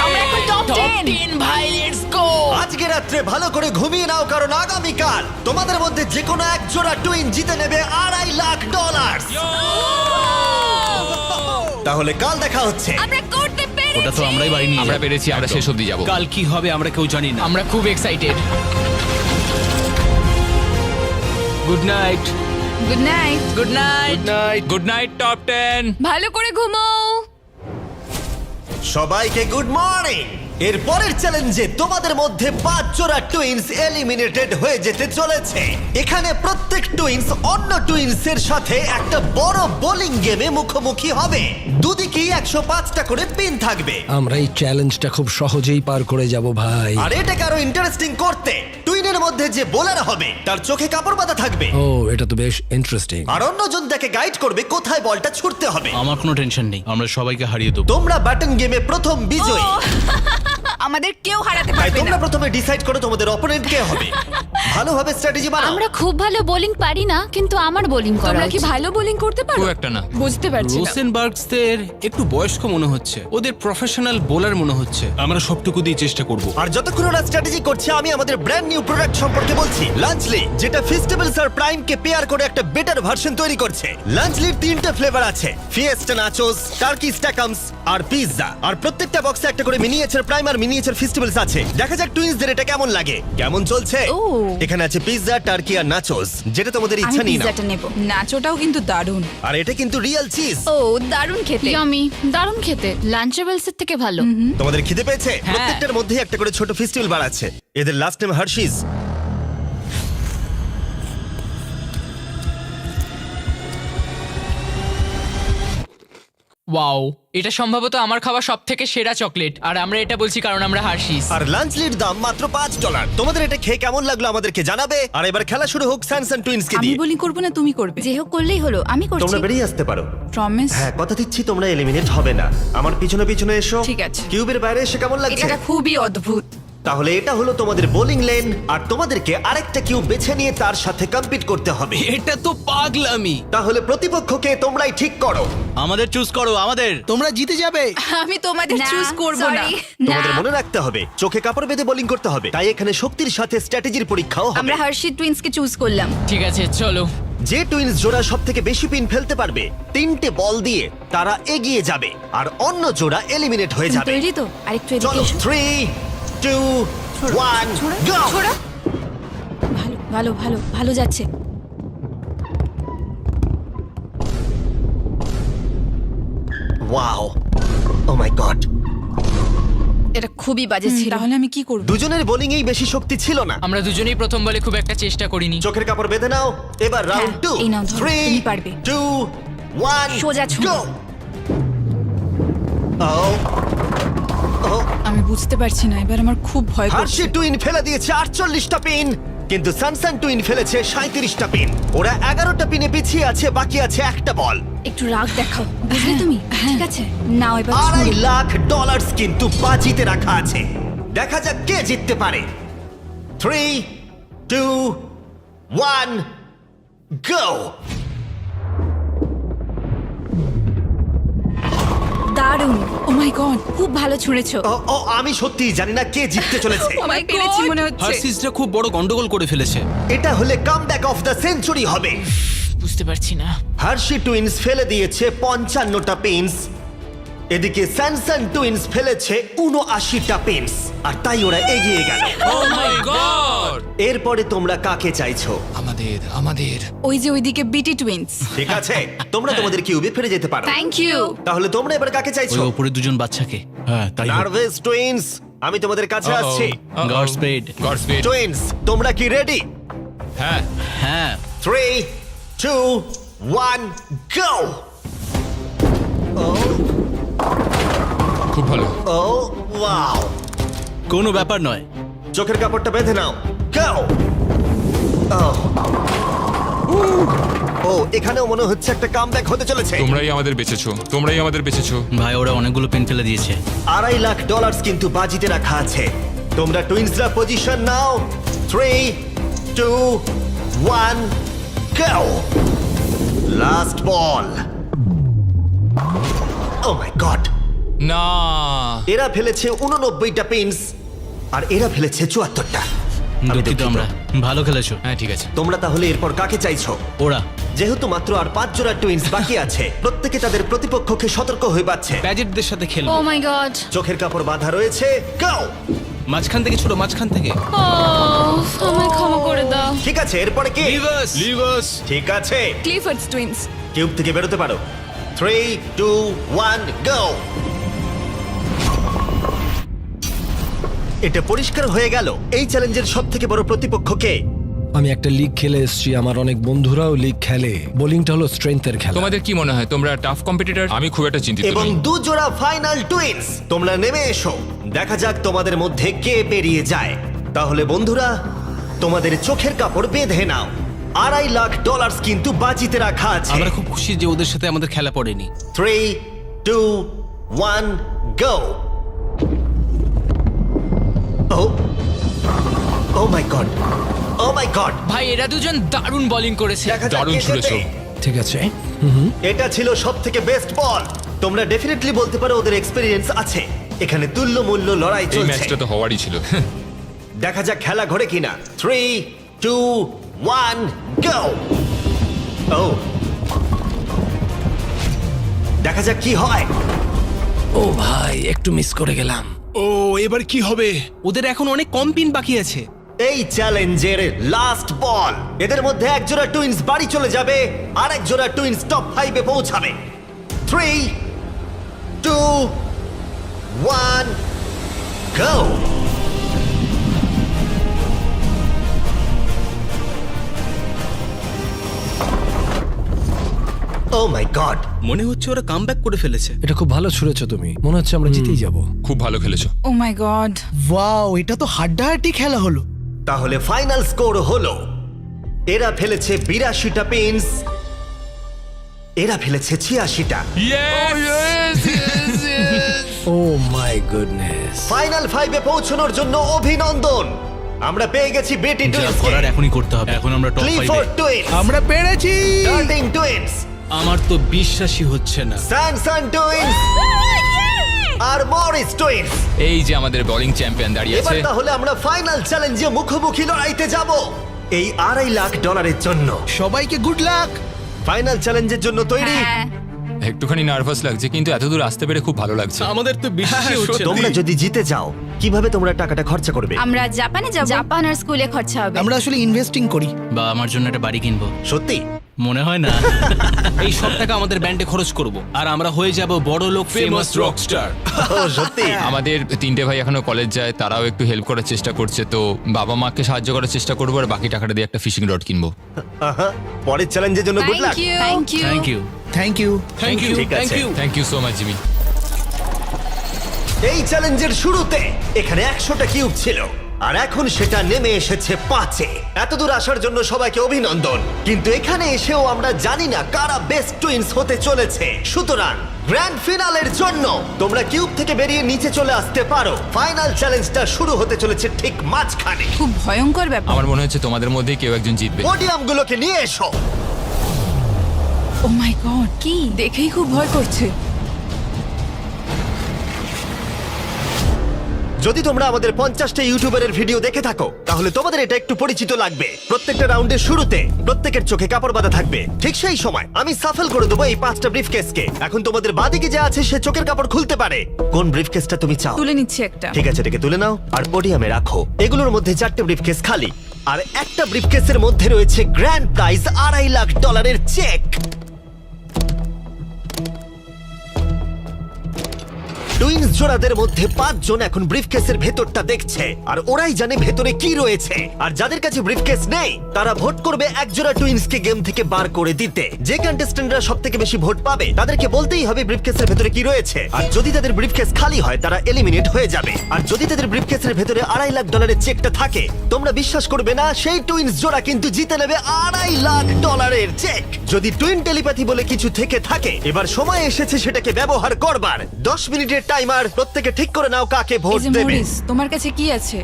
আমরা এখন টপ 10। ভাই লেটস গো। আজকে রাত্রে ভালো করে ঘুমিয়ে নাও, কারণ আগামীকাল তোমাদের মধ্যে যে কোনো এক জোড়া টুইন জিতে নেবে $2.5 লাখ। তাহলে কাল দেখা হচ্ছে। আমরা করতে পেরেছি। ওটা তো আমরাই বাড়ি নিয়ে আমরা যাবো। পেরেছি, আমরা শেষ অবধি যাব। কাল কি হবে আমরা কেউ জানি না। আমরা খুব excited. Good night. Good night. Good night. Good night top 10। ভালো করে ঘুমাও। সবাইকে গুড মর্নিং। এর পরের চ্যালেঞ্জে তোমাদের মধ্যে 5 জোড়া টুইনস এলিমিনেটেড হয়ে যেতে চলেছে। এখানে প্রত্যেক টুইনস অন্য টুইনসের সাথে একটা বড় বোলিং গেমে মুখোমুখি হবে। দুদিকেই 105টা করে পিন থাকবে। আমরা এই চ্যালেঞ্জটা খুব সহজেই পার করে যাব ভাই। আর এটাকে আরো ইন্টারেস্টিং করতে মুহূর্তে টুইনের মধ্যে যে বোলার হবে তার চোখে কাপড় বাঁধা থাকবে ও এটা তো বেশ ইন্টারেস্টিং। আর অন্যজন তাকে গাইড করবে কোথায় বলটা ছুটতে হবে। আমার কোনো টেনশন নেই, আমরা সবাইকে হারিয়ে দেবো। তোমরা ব্যাটন গেমে প্রথম বিজয়ী, আমাদের কেউ হারাতে তাই পারবে তোমরা না। প্রথমে ডিসাইড করো তোমাদের অপোনেন্ট কে হবে। ভালোভাবে স্ট্র্যাটেজি বানাও। আমরা খুব ভালো বোলিং পারি না, কিন্তু আমার বোলিং করা তোমরা কি উচিত। ভালো বোলিং করতে পারো? খুব একটা না। বুঝতে পারছি না। রোসেনবার্গসদের একটু বয়স্ক মনে হচ্ছে, ওদের প্রফেশনাল বোলার মনে হচ্ছে। আমরা সবটুকু দিয়ে চেষ্টা করব। আর যতক্ষণ ওরা স্ট্র্যাটেজি করছে আমি আমাদের ব্র্যান্ড নিউ প্রোডাক্ট সম্পর্কে বলছি, লাঞ্চলি, যেটা ফেস্টিভ্যালস আর প্রাইম কে পেয়ার করে একটা বেটার ভার্সন তৈরি করছে। লাঞ্চলির 3টে ফ্লেভার আছে, ফিয়েস্টা নাচোস, টার্কি স্ট্যাকামস আর পিৎজা। আর প্রত্যেকটা বক্সে একটা করে মিনিয়েচার প্রাইম আর মিনিয়েচার ফেস্টিভ্যালস আছে। দেখা যাক টুইন্সদের এটা কেমন লাগে। কেমন চলছে? এখানে আছে পিৎজা, টার্কি আর নাচোস, যেটা তোমাদের আমি ইচ্ছা নিয়ে নাও। পিৎজাটা নেব। নাচোটাও কিন্তু দারুণ। আর এটা কিন্তু রিয়েল চিজ। ও দারুণ খেতে। ইয়ামি, দারুণ খেতে, লাঞ্চেবলস এর থেকে ভালো। তোমাদের খিদে পেয়েছে? হ্যাঁ। প্রত্যেকটার মধ্যে একটা করে ছোট ফেস্টিভ্যাল বার আছে। এদের লাস্ট নেম হার্শিস। ওয়াও, এটা সম্ভবত আমার খাওয়া সব থেকে সেরা চকলেট, আর আমরা এটা বলছি কারণ আমরা হার্শিস। আর লাঞ্চলির দাম মাত্র $5। তোমাদের এটা খেয়ে কেমন লাগলো আমাদেরকে জানাবে। আর এবার খেলা শুরু হোক স্যানসন টুইন্সকে আমি দিয়ে। বোলিং করব না তুমি করবে? যে হোক করলেই হলো, আমি করছি। তোমরা বেরিয়ে আসতে পারো। প্রমিস? হ্যাঁ, কথা দিচ্ছি তোমরা এলিমিনেট হবে না। আমার পিছনে পিছনে এসো। ঠিক আছে। কিউবের বাইরে এসে কেমন লাগছে? এটা খুবই অদ্ভুত। তাহলে এটা হলো তোমাদের বোলিং লেন, আর তোমাদেরকে আরেকটা কিউব বেছে নিয়ে তার সাথে কম্পিট করতে হবে। এটা তো পাগলামি। তাহলে প্রতিপক্ষকে তোমরাই ঠিক করো। আমাদের চুজ করো, আমাদের। তোমরা জিতে যাবে। আমি তোমাদের না, চুজ করব না। sorry, তোমাদের না। মনে রাখতে হবে চোখে কাপড় বেঁধে বোলিং করতে হবে। তাই এখানে শক্তির সাথে স্ট্র্যাটেজির পরীক্ষাও হবে। আমরা হার্শি টুইন্সকে চুজ করলাম। ঠিক আছে, চলো। যে টুইন্স জোড়া সব থেকে বেশি পিন ফেলতে পারবে 3টে বল দিয়ে তারা এগিয়ে যাবে, আর অন্য জোড়া এলিমিনেট হয়ে তুমি যাবে। তৈরি তো? আরেকটু এদিকে চলো, এসো। 3, 2, 1, go! ছোড়া। ভালো ভালো ভালো ভালো যাচ্ছে। Wow! Oh my God! এটা খুবই বাজে ছিল। তাহলে আমি কি করব? দুজনের বোলিংয়েই বেশি শক্তি ছিল না। আমরা দুজনেই প্রথম বলে খুব একটা চেষ্টা করিনি। চোখের কাপড় বেঁধে নাও। এবার রাউন্ড 2, এই নাও, ধরো, 3, তুমি পারবে। 2, 1, সোজা ছুঁড়ো। go! Oh! Oh! আমি বুঝতে পারছি না, এবার আমার খুব ভয় করছে। হার্শি টুইন ফেলে দিয়েছে 48টা পিন, কিন্তু সানসান টুইন ফেলেছে 37টা পিন। ওরা 11টা পিনে পিছিয়ে আছে, বাকি আছে একটা বল। একটু রাগ দেখাও, বুঝলে তুমি? ঠিক আছে, নাও এবার $2.5 ছুঁড়ো। লাখ কিন্তু বাজিতে রাখা আছে। দেখা যাক কে জিততে পারে। 3, 2, 1, go! দারুণ, ও মাই গড। খুব ভালো ছুঁড়েছো। ও, আমি সত্যি জানি না কে জিততে চলেছে। আমি পেরেছি মনে হচ্ছে। হার্সিসরা খুব বড় গন্ডগোল করে ফেলেছে। এটা হলে কামব্যাক অফ দ্য সেঞ্চুরি হবে। বুঝতে পারছি না। হার্শি টুইন্স ফেলে দিয়েছে 55টা পিনস, এদিকে স্যানসন টুইন্স ফেলেছে 79টা পিনস, আর তাই ওরা এগিয়ে গেল। ও মাই গড! এরপরে তোমরা কাকে চাইছো? আমাদের ওই যে ওইদিকে বিটি টুইন্স। ঠিক আছে, তোমরা তোমাদের কিউবে ফিরে যেতে পারো। Thank you. তাহলে তোমরা এবার কাকে ওই চাইছো? ওপরে দুজন বাচ্চাকে। হ্যাঁ, তাই হোক। নার্ভাস টুইন্স, আমি তোমাদের কাছে আসছি। Godspeed. গডস্পিড। টুইন্স, তোমরা কি রেডি? হ্যাঁ। হ্যাঁ, 3, 2, 1, go! খুব ভালো। ও ওয়াও! কোনো ব্যাপার নয়। চোখের কাপড়টা বেঁধে নাও। Go! ও, এখানেও মনে হচ্ছে একটা কামব্যাক হতে চলেছে। তোমরাই আমাদের বেঁচেছো। ভাই, ওরা অনেকগুলো পেন ফেলে দিয়েছে। $2.5 লাখ কিন্তু বাজিতে রাখা আছে। তোমরা টুইন্সরা পজিশন নাও। 3, 2, 1, go! Last ball. Oh my God! না, এরা ফেলেছে 89টা পিনস, আর এরা ফেলেছে 74টা। আমি দুঃখিত আমরা। ভালো খেলেছো। হ্যাঁ ঠিক আছে। তোমরা তাহলে এরপর কাকে চাইছো? ওরা যেহেতু মাত্র আর 5 জোড়া টুইন্স বাকি আছে, প্রত্যেকে তাদের প্রতিপক্ষকে সতর্ক হয়ে পাচ্ছে। প্যাজেটদের সাথে ও খেলবো। মাই গড। চোখের কাপড় বাঁধা রয়েছে। গো! মাঝখান থেকে ছোট, মাঝখান থেকে। আমায় ক্ষমা করে দাও। ঠিক আছে, এরপরে কি? লিভার্স। ঠিক আছে, ক্লিফোর্ডস টুইন্স। কিউব থেকে বেরোতে পারো। 3, 2, 1, গো! এটা পরিষ্কার হয়ে গেল এই চ্যালেঞ্জের সবথেকে বড় প্রতিপক্ষকে। আমি একটা লিগ খেলে এসেছি, আমার অনেক বন্ধুরাও লিগ খেলে। বোলিংটা হলো স্ট্রেংথের খেলা। তোমাদের কি মনে হয় তোমরা টাফ কম্পিটিটর? আমি খুব একটা চিন্তিত এবং নই। 2 জোড়া ফাইনাল টুইন্স। তোমরা নেমে এসো, দেখা যাক তোমাদের মধ্যে কে বেরিয়ে যায়। তাহলে বন্ধুরা তোমাদের চোখের কাপড় বেঁধে নাও। $2.5 লাখ কিন্তু বাজিতে রাখা আছে। আমরা খুব খুশি যে ওদের সাথে আমাদের খেলা পড়েনি। 3, 2, 1, go! Oh my god! Oh my god! ভাই এরা দুজন দারুণ বোলিং করেছে। দেখা যাক দারুণ কে ছুড়েছো। জেতে। ঠিক আছে। এটা ছিল সবথেকে বেস্ট বল। তোমরা ডেফিনেটলি বলতে পারো ওদের এক্সপেরিয়েন্স আছে। এখানে তুল্য মূল্য লড়াই এই চলছে। ম্যাচটা তো হওয়ারই ছিল। দেখা যাক খেলা ঘোরে কিনা। 3, 2, 1, go! Oh! দেখা যাক কি হয়। ও ভাই একটু মিস করে গেলাম। ও এবার কি হবে? ওদের এখন অনেক কম পিন বাকি আছে। এই চ্যালেঞ্জের লাস্ট বল। এদের মধ্যে এক জোড়া টুইন্স বাড়ি চলে যাবে আর এক জোড়া টুইন্স টপ 5 এ পৌঁছাবে। 3, 2, 1, go! Oh my god! মনে হচ্ছে ওরা কামব্যাক করে ফেলেছে। এটা খুব ভালো ছুড়েছো তুমি, মনে হচ্ছে আমরা জিতেই যাব। খুব ভালো খেলেছো। ও মাই গড, ওয়াও, এটা তো হাড্ডাহাড্ডি খেলা হলো। তাহলে ফাইনাল স্কোর হলো এরা ফেলেছে 82টা পিনস, এরা ফেলেছে 86টা। ও মাই গুডনেস। ফাইনাল 5 এ পৌঁছানোর জন্য অভিনন্দন। আমরা পেয়ে গেছি বেটি যা টুইন্স, করার এখনই করতে হবে। এখন আমরা টপ 5 ক্লিফোর্ড এ। টুইন্স, আমরা পেরেছি। ডার্লিং টুইন্স, আমার তো বিশ্বাসই হচ্ছে না। স্যানসন টুইন্স আর মরিস টুইন্স। এই যে আমাদের বোলিং চ্যাম্পিয়ন দাঁড়িয়ে এবার আছে। তাহলে আমরা ফাইনাল চ্যালেঞ্জে মুখোমুখি লড়াইতে যাব এই $2.5 লাখ জন্য। সবাইকে গুড লাক। ফাইনাল চ্যালেঞ্জের জন্য তৈরি? হ্যাঁ। একটুখানি নার্ভাস লাগছে কিন্তু এত দূর আসতে পেরে খুব ভালো লাগছে। আমাদের তো বিশ্বাসই হচ্ছে না। তোমরা যদি জিতে যাও কিভাবে তোমরা টাকাটা খরচা করবে? আমরা জাপানে যাব। জাপান আর স্কুলে খরচা হবে। আমরা আসলে ইনভেস্টিং করি। বা আমার জন্য একটা বাড়ি কিনবো। সত্যি? মনে হয় না। এই সব টাকা আমাদের ব্যান্ডে খরচ করব আর আমরা হয়ে যাব বড় লোক, ফেমাস রকস্টার। ও সত্যি? আমাদের 3টে ভাই এখনো কলেজ যায়, তারাও একটু হেল্প করার চেষ্টা করছে, তো বাবা মাকে সাহায্য করার চেষ্টা করবো আর বাকি টাকাটা দিয়ে একটা ফিশিং রড কিনবো। আহা, পরের চ্যালেঞ্জের জন্য good luck. Thank you. Thank you. Thank you. Thank you, ঠিক থ্যাংক আছে। You. Thank you so much Jimmy. এই চ্যালেঞ্জের শুরুতে এখানে 100টা কিউব ছিল আর এখন সেটা নেমে এসেছে 5-এ। এত দূর আসার জন্য সবাইকে অভিনন্দন। কিন্তু এখানে এসেও আমরা জানি না কারা বেস্ট টুইন্স হতে চলেছে। সুতরাং গ্র্যান্ড ফিনালের জন্য তোমরা কিউব থেকে বেরিয়ে নিচে চলে আসতে পারো। ফাইনাল চ্যালেঞ্জটা শুরু হতে চলেছে ঠিক মাঝখানে। খুব ভয়ঙ্কর ব্যাপার। আমার মনে হচ্ছে তোমাদের মধ্যেই কেউ একজন জিতবে। পোডিয়ামগুলোকে নিয়ে এসো। ও মাই গড, কি দেখেই খুব ভয় করছে। যদি তোমরা আমাদের 50টা ইউটিউবারের ভিডিও দেখে থাকো তাহলে তোমাদের এটা একটু পরিচিত লাগবে। প্রত্যেকটা রাউন্ডের শুরুতে প্রত্যেকের চোখে কাপড় বাঁধা থাকবে। ঠিক সেই সময় আমি সাফল করে দেবো এই 5টা ব্রিফকেসকে। এখন তোমাদের বাদিকে যে আছে সে চোখের কাপড় খুলতে পারে। কোন ব্রিফকেসটা তুমি চাও? তুলে নিচ্ছি একটা। ঠিক আছে, এটাকে তুলে নাও আর পোডিয়ামে রাখো। এগুলোর মধ্যে 4টে ব্রিফকেস খালি আর একটা ব্রিফকেসের মধ্যে রয়েছে grand prize $2.5 lakh cheque. Twins জোড়াদের মধ্যে 5 জন এখন ব্রিফকেসের ভেতরটা দেখছে আর ওরাই জানে ভেতরে কি রয়েছে। আর যাদের কাছে ব্রিফকেস নেই তারা ভোট করবে এক জোড়া টুইন্সকে গেম থেকে বার করে দিতে। যে কন্টেস্ট্যান্টরা সবথেকে বেশি ভোট পাবে তাদেরকে বলতেই হবে ব্রিফকেসের ভেতরে কি রয়েছে। আর যদি তাদের ব্রিফকেস খালি হয় তারা এলিমিনেট হয়ে যাবে। আর যদি তাদের ব্রিফকেসের ভেতরে $2.5 লাখ চেকটা থাকে, তোমরা বিশ্বাস করবে না, সেই টুইন্স জোড়া কিন্তু জিতে নেবে $2.5 লাখ চেক। যদি টুইন টেলিপ্যাথি বলে কিছু থেকে থাকে, এবার সময় এসেছে সেটাকে ব্যবহার করবার। 10 মিনিটের টাইমার। প্রত্যেকে ঠিক করে নাও কাকে ভোট এই যে দেবে। মরিস, তোমার কাছে কি আছে?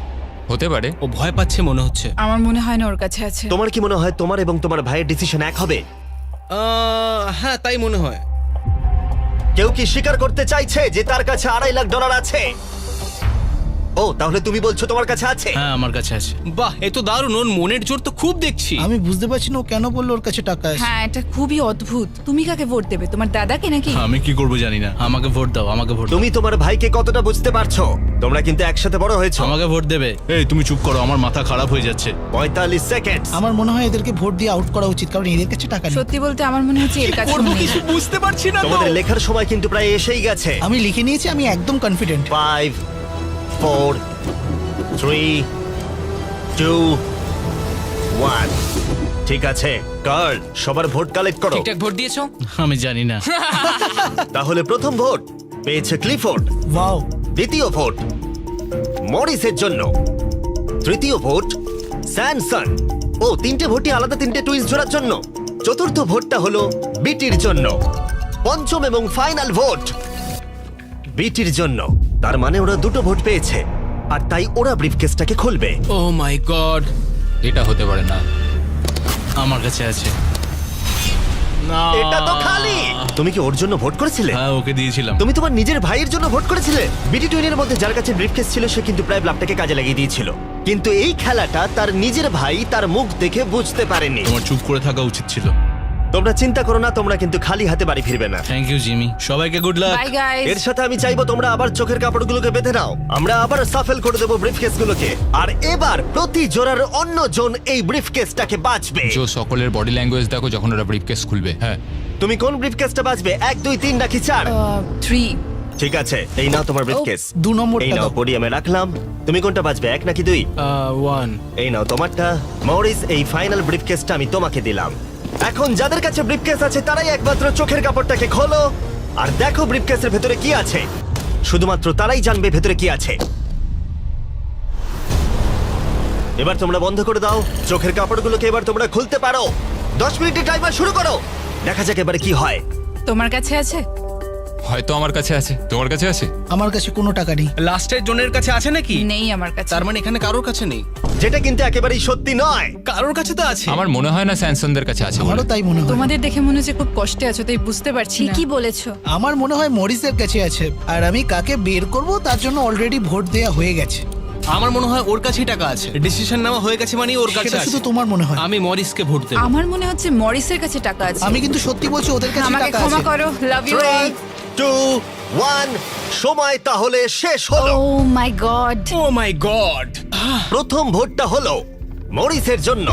হতে পারে। ও ভয় পাচ্ছে মনে হচ্ছে। আমার মনে হয় না ওর কাছে আছে। তোমার কি মনে হয় তোমার এবং তোমার ভাইয়ের ডিসিশন এক হবে? হ্যাঁ তাই মনে হয়। কেউ কি স্বীকার করতে চাইছে যে তার কাছে $2.5 লাখ আছে? ও, তাহলে তুমি বলছো তোমার কাছে আছে? হ্যাঁ আমার কাছে আছে। বাহ, এ তো দারুণ। ওর মনের জোর তো খুব দেখছি। আমি বুঝতে পারছি না ও কেন বললো ওর কাছে টাকা আছে। হ্যাঁ, এটা খুবই অদ্ভুত। তুমি কাকে ভোট দেবে? তোমার দাদাকে নাকি? আমি কি করব জানি না। আমাকে ভোট দাও, আমাকে ভোট দাও। তুমি তোমার ভাইকে কতটা বুঝতে পারছো? তোমরা কিন্তু একসাথে বড় হয়েছো। আমাকে ভোট দেবে। এই তুমি চুপ করো, আমার মাথা খারাপ হয়ে যাচ্ছে। 45 সেকেন্ড। আমার মনে হয় এদেরকে ভোট দিয়ে আউট করা উচিত, কারণ এদের কাছে টাকা নেই। সত্যি বলতে আমার মনে হচ্ছে এর কাছে করবো কিছু বুঝতে পারছি না তো। তোমাদের লেখার সময় কিন্তু প্রায় এসেই গেছে। আমি লিখে নিয়েছি, আমি একদম কনফিডেন্ট। 5, 4, 3, 2, 1। ঠিক আছে কার্ল, সবার ভোট কালেক্ট করো। ঠিকঠাক ভোট দিয়েছো? আমি জানি না। তাহলে প্রথম ভোট পেয়েছে ক্লিফোর্ড। ওয়াও। দ্বিতীয় ভোট মরিসের জন্য। তৃতীয় ভোট স্যামসন। ও, তিনটে ভোটই আলাদা, তিনটে টুইন্স জোড়ার জন্য। চতুর্থ ভোটটা হলো বিটির জন্য। পঞ্চম এবং ফাইনাল ভোট বিটির জন্য। তার মানে ওরা দুটো ভোট পেয়েছে, আর তাই ওরা ব্রিফকেসটাকে খুলবে। ও মাই গড, এটা হতে পারে না। আমার কাছে আছে। না এটা তো খালি। তুমি কি ওর জন্য ভোট করেছিলে? হ্যাঁ, ওকে দিয়েছিলাম। তুমি তোমার নিজের ভাইয়ের জন্য ভোট করেছিলে? বিটি টুইনের মধ্যে যার কাছে ব্রিফকেস ছিল সে কিন্তু প্রায় ব্লাফটাকে কাজে লাগিয়ে দিয়েছিল, কিন্তু এই খেলাটা তার নিজের ভাই তার মুখ দেখে বুঝতে পারেনি। তোমার চুপ করে থাকা উচিত ছিল। তোমরা চিন্তা করো না, তোমরা কিন্তু খালি হাতে বাড়ি ফিরবে না। থ্যাংক ইউ জিমি, সবাইকে গুড লাক। Bye guys. এর সাথে আমি চাইবো তোমরা আবার চোখের কাপড়গুলোকে বেঁধে নাও। আমরা আবার সাফেল করে দেবো ব্রিফকেসগুলোকে, আর এবার প্রতি জোড়ার অন্য জন এই ব্রিফকেসটাকে বাঁচবে। জো, সকলের বডি ল্যাঙ্গুয়েজ দেখো যখন ওরা ব্রিফকেস খুলবে। হ্যাঁ, তুমি কোন ব্রিফকেসটা বাঁচবে? 1, 2, 3 নাকি 4? 3। ঠিক আছে, এই নাও তোমার ব্রিফকেস। 2 নম্বরটা এই নাও, দাও। পোডিয়ামে রাখলাম। তুমি কোনটা বাঁচবে, 1 নাকি 2? 1। এই নাও তোমারটা। মরিস, এই ফাইনাল ব্রিফকেসটা আমি তোমাকে দিলাম। এখন যাদের কাছে ব্রিফকেস আছে তারাই একমাত্র চোখের কাপড়টাকে খোলো আর দেখো ব্রিফকেসের ভেতরে কি আছে। শুধুমাত্র তারাই জানবে ভেতরে কি আছে। এবার তোমরা বন্ধ করে দাও চোখের কাপড়গুলোকে। এবার তোমরা খুলতে পারো। 10 মিনিটের টাইমার শুরু করো। দেখা যাক এবারে কি হয়। তোমার কাছে আছে? হয়তো আমার কাছে আছে। তোমার কাছে আছে? আমার কাছে কোনো টাকা নেই। লাস্টের জনের কাছে আছে নাকি? নেই আমার কাছে। তার মানে এখানে কারোর কাছে নেই। যেটা কিন্তু একেবারেই সত্যি নয়। কারোর কাছে তো আছে। আমার মনে হয় না স্যামসনদের কাছে আছে বলে। আমারও তাই মনে হয়। তোমাদের দেখে মনে হচ্ছে খুব কষ্টে আছো, তাই বুঝতে পারছি না। ঠিকই বলেছো। আমার মনে হয় মরিসের কাছে আছে, আর আমি কাকে বের করব তার জন্য অলরেডি ভোট দেয়া হয়ে গেছে। আমার মনে হয় ওর কাছেই টাকা আছে। ডিসিশন নেওয়া হয়ে গেছে মানে ওর কাছে সেটা আছে। শুধু তোমার মনে হয়। আমি মরিসকে ভোট দেব। আমার মনে হচ্ছে মরিসের কাছে টাকা আছে। আমি কিন্তু সত্যি বলছি, ওদের কাছে আমাকে টাকা ক্ষমা আছে। করো, লাভ ইউ। 3, 2, 1, সময় তাহলে শেষ হলো। ও my god. O my god. প্রথম ভোটটা হলো মরিসের জন্য।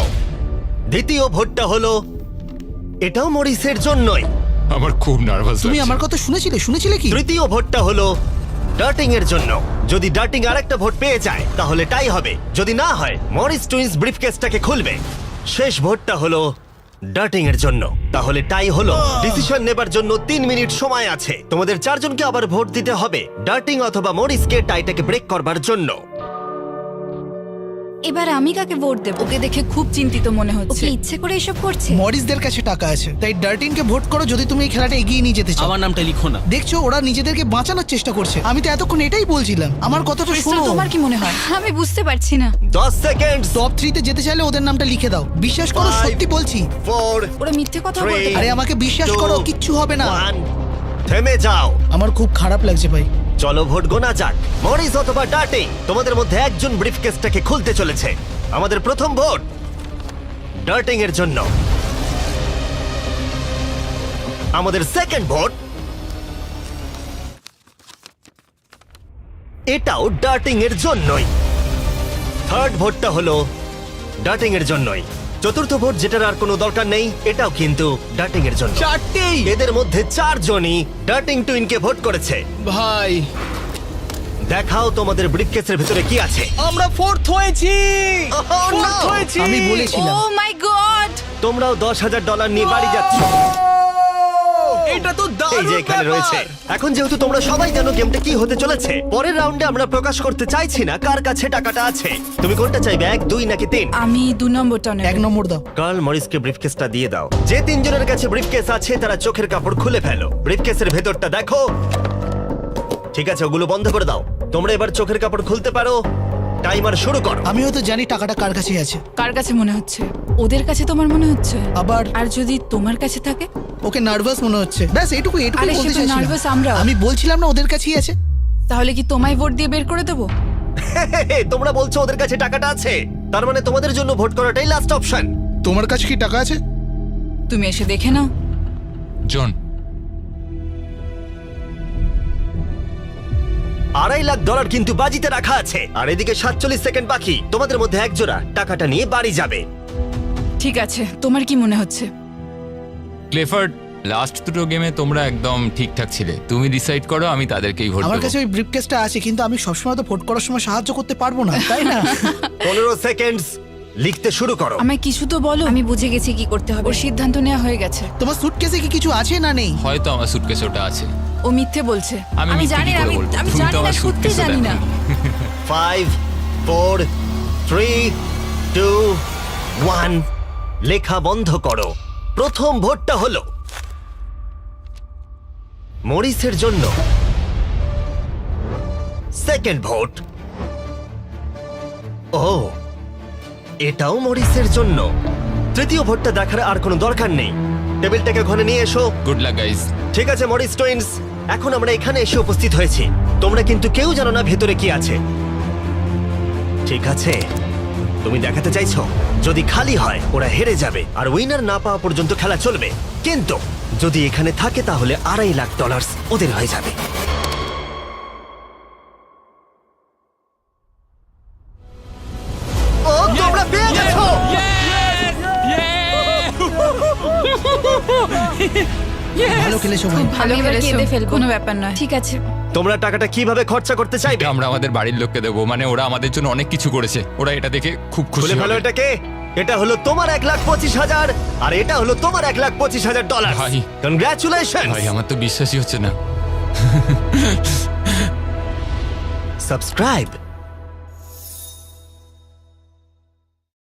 দ্বিতীয় ভোটটা হলো এটাও মরিসের জন্যই। আমার খুব নার্ভাস তুমি আমার কথা শুনেছিলে কি? তৃতীয় ভোটটা হলো ডার্টিং এর জন্য। যদি ডার্টিং আরেকটা ভোট পেয়ে যায় তাহলে টাই হবে। যদি না হয় মরিস টুইন্স ব্রিফকেসটাকে খুলবে। শেষ ভোটটা হলো ডার্টিং এর জন্য। তাহলে টাই হলো। ডিসিশন নেবার জন্য 3 মিনিট সময় আছে। তোমাদের 4 জনকে আবার ভোট দিতে হবে ডার্টিং অথবা মরিসকে টাইটাকে ব্রেক করবার জন্য। এবার আমি কাকে ভোট দেব? ওকে দেখে খুব চিন্তিত মনে হচ্ছে। ওকে ইচ্ছে করে এসব করছে। মরিসদের কাছে টাকা আছে, তাই ডার্টিনকে ভোট করো যদি তুমি এই খেলাটা এগিয়ে নিয়ে যেতে চাও। আমার নামটা লিখো না। দেখছো ওরা নিজেদেরকে বাঁচানোর চেষ্টা করছে। আমি তো এতক্ষণ এটাই বলছিলাম। আমার কথাটা ক্রিস্টাল, শোনো। তোমার কি মনে হয়? আমি বুঝতে পারছি না। 10 সেকেন্ড। টপ 3 তে যেতে চাইলে ওদের নামটা লিখে দাও। বিশ্বাস করো, 5, সত্যি বলছি। 4, ওরা মিথ্যে কথা 3, বলতে আরে পারে। আমাকে বিশ্বাস করো, কিচ্ছু হবে না। 1, থেমে যাও। আমার খুব খারাপ লাগছে ভাই। চলো ভোট গোনা যাক। মরিস অথবা ডার্টিং, তোমাদের মধ্যে একজন ব্রিফকেসটাকে খুলতে চলেছে। আমাদের প্রথম ভোট ডার্টিং এর জন্য। আমাদের সেকেন্ড ভোট এটাও ডার্টিং এর জন্যই। থার্ড ভোটটা হলো ডার্টিং এর জন্যই। চতুর্থ ভোট, যেটার আর কোনো দরকার নেই, এটাও কিন্তু ডার্টিং এর জন্য। চারটেই। এদের মধ্যে 4 জনই ডার্টিং টুইনকে ভোট করেছে। ভাই, দেখাও তোমাদের ব্রিফকেসের ভিতরে কি আছে। আমরা ফোর্থ হয়েছি। Oh, no! Fourth হয়েছি। আমি বলেছিলাম। ও মাই গড! তোমরাও $10,000 নিয়ে বাড়ি যাচ্ছ। এটা তো এই দারুণ যে এখানে ব্যাপার। রয়েছে। এখন যেহেতু তোমরা সবাই জানো গেমটা কি হতে চলেছে, পরের রাউন্ডে আমরা প্রকাশ করতে চাইছি না কার কাছে টাকাটা আছে। তুমি কোনটা চাইবে, 1, 2 নাকি 3? আমি 2 নম্বরটা নেব। 1 নম্বর দাও। কার্ল মরিসকে ব্রিফকেসটা দিয়ে দাও। যে 3 জনের কাছে ব্রিফকেস আছে তারা চোখের কাপড় খুলে ফেলো। ব্রিফকেসের ভেতরটা দেখো। ঠিক আছে, ওগুলো বন্ধ করে দাও। তোমরা এবার চোখের কাপড় খুলতে পারো। টাইমার শুরু করো। আমি হয়তো জানি টাকাটা কার কাছে আছে। কার কাছে মনে হচ্ছে? ওদের কাছে তোমার মনে হচ্ছে? আবার আর যদি তোমার কাছে থাকে? ওকে নার্ভাস মনে হচ্ছে। ব্যাস এইটুকু আরে বলতে সে তো চাইছিলাম। নার্ভাস আমরাও। আমি বলছিলাম না ওদের কাছেই আছে। তাহলে কি তোমায় ভোট দিয়ে বের করে দেবো? তোমরা বলছো ওদের কাছে টাকাটা আছে, তার মানে তোমাদের জন্য ভোট করাটাই লাস্ট অপশন। তোমার কাছে কি টাকা আছে? তুমি এসে দেখে নাও। জন, $2.5 লাখ কিন্তু বাজিতে রাখা আছে, আর এদিকে 47 সেকেন্ড বাকি। তোমাদের মধ্যে এক জোড়া টাকাটা নিয়ে বাড়ি যাবে। ঠিক আছে, তোমার কি মনে হচ্ছে? ক্লেফার্ড, লাস্ট দুটো গেমে তোমরা একদম ঠিকঠাক ছিলে। তুমি ডিসাইড করো, আমি তাদেরকেই ভোট আমার দেবো। কাছে ওই ব্রিফকেসটা আছে, কিন্তু আমি সবসময় তো ভোট করার সময় সাহায্য করতে পারবো না, তাই না? 15 সেকেন্ড, লিখতে শুরু করো। আমায় কিছু তো বলো। আমি বুঝে গেছি কি করতে হবে। ওর সিদ্ধান্ত নেওয়া হয়ে গেছে। তোমার সুটকেসে কি কিছু আছে না নেই? হয়তো আমার সুটকেসে ওটা আছে। ও মিথ্যে বলছে। আমি মিথ্যে জানি কি না, করে বলবো? আমি তুমি তো জানি না, আমার সত্যি suitcase-ও জানি না। দেখোনি। 5, 4, 3, 2, 1, লেখা বন্ধ করো। প্রথম ভোটটা হলো মরিসের জন্য। সেকেন্ড ভোট, ও এটাও মরিসের জন্য। তৃতীয় ভোটটা দেখার আর কোনো দরকার নেই। টেবিলটাকে ঘরে নিয়ে এসো। Good luck guys. ঠিক আছে মরিস টুইনস, এখন আমরা এখানে এসে উপস্থিত হয়েছি। তোমরা কিন্তু কেউ জানো না ভেতরে কি আছে। ঠিক আছে, তুমি দেখাতে চাইছো যদি খালি হয় ওরা হেরে যাবে আর উইনার না পাওয়া পর্যন্ত খেলা চলবে। কিন্তু যদি এখানে থাকে তাহলে $2.5 লাখ ওদের হয়ে যাবে। ও তোমরা পেয়ে গেছো। ভালো খেলেছো ভাই। ভালো আমি এবার খেলেছো, কেঁদে ফেলবো। কোনো ব্যাপার নয়। ঠিক আছে। তোমরা টাকাটা কিভাবে খরচা করতে চাইবে? এটা আমরা আমাদের বাড়ির লোককে দেবো, মানে ওরা আমাদের জন্য অনেক কিছু করেছে, ওরা এটা দেখে খুব খুশি খুলে ফেলো হবে। এটাকে। এটা হলো তোমার $1,25,000 আর এটা হলো তোমার $1,25,000। ভাই। কনগ্রাচুলেশন। ভাই আমার তো বিশ্বাসই হচ্ছে না। সাবস্ক্রাইব